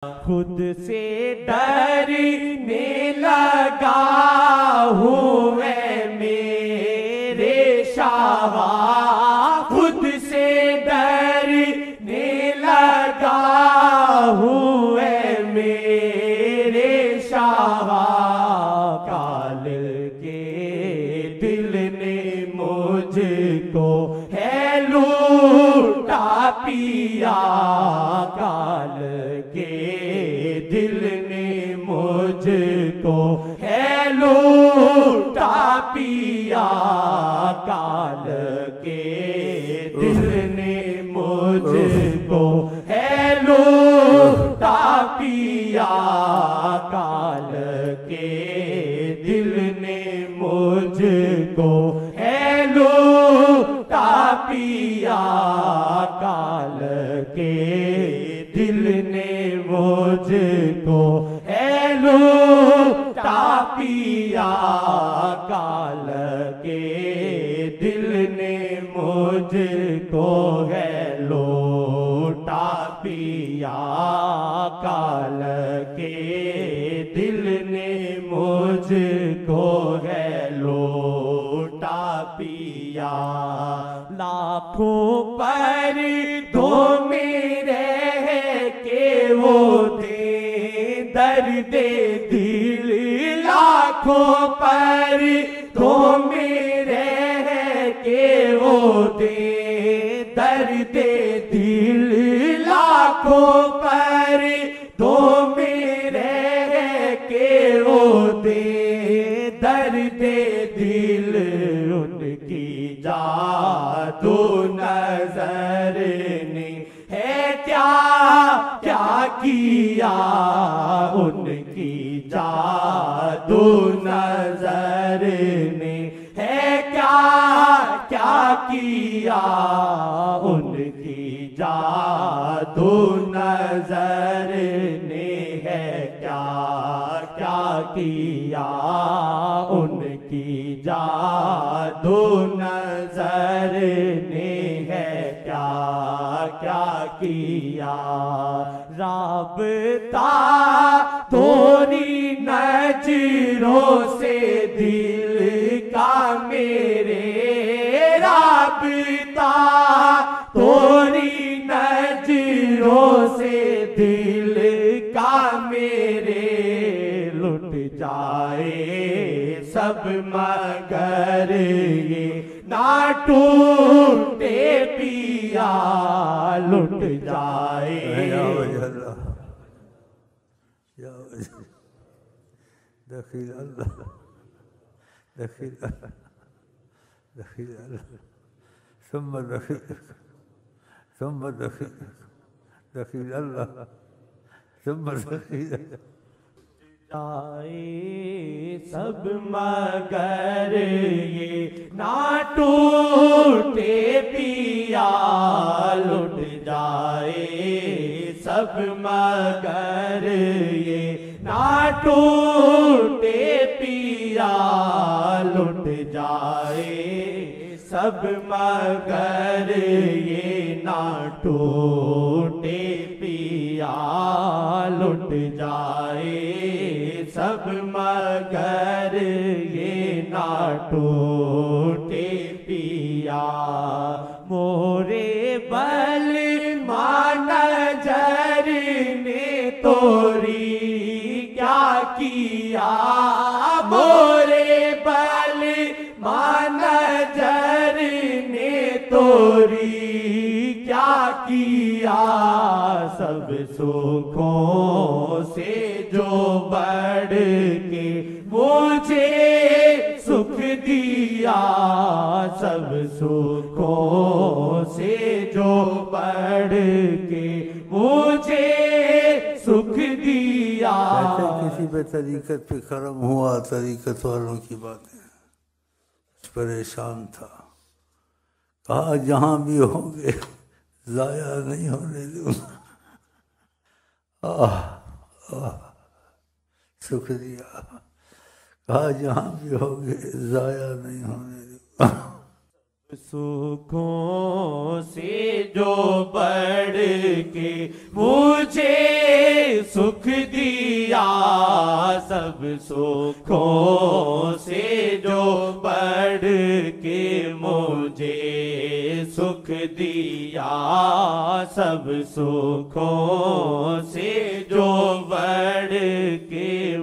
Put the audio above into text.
खुद से डरने लगा हूँ मैं मेरे शाह, खुद से डरने लगा हूँ मैं मेरे शाह। काल के दिल ने मुझको है लूटा पिया, काल के दिल ने मुझको है लूटा पिया, काल के दिल ने मुझको है लूटा पिया, काल के दिल ने मुझको है लूटा पिया, काल के दिल ने मुझको है लूटा पिया, काल के दिल ने मुझको है लूटा पिया, काल के दिल ने मुझको है लूटा पिया। लाखों पर दो मेरे के वो दे दर्द दिल, लाखों पर दो मेरे के वो दे दर्द दिल, लाखों पर दो मेरे के वो दे दर्द दिल, उनकी जादू नजर ने है क्या क्या किया, उनकी जादू नजर ने है क्या क्या किया, उनकी जादू नजर ने है क्या क्या किया, उनकी जादू नजर ने है क्या क्या किया। राबता तोरी नजरों से दिल का मेरे, राबता तोरी नजरों से दिल का मेरे, लुट जाए सब मगर ये ना टूटे पिया, लुट जाए दखिल अल्लाह दखिल दखिल अल्लाह सुम्मा दखिल सुम्मा दखिल दखिल अल्लाह सुम्मा दखिल जाए सब मगर ये ना टूटे पिया, लुट जाए सब मगर ये ना टूटे पिया, लुट जाए सब मगर ये ना टूटे पिया, लुट जाए सब मगर ये ना टूटे पिया। मोरे बल मान जर ने तोरी क्या किया, मोरे बल मान जर ने तोरी क्या किया, सब सुखों से जो बढ़ के मुझे सुख दिया, सब सुखों से जो बढ़ के मुझे सुख दिया। किसी पे तरीकत पे करम हुआ, तरीकत वालों की बातें, परेशान था, कहा जहां भी होंगे जाया नहीं होने दूंगा। सुख दिया, कहा जहां भी होंगे जाया नहीं होने दूंगा। सुखों से जो बढ़ के मुझे सुख दिया, सब सुखों से जो बढ़ के मुझे सुख दिया, सब सुखों से जो बढ़ के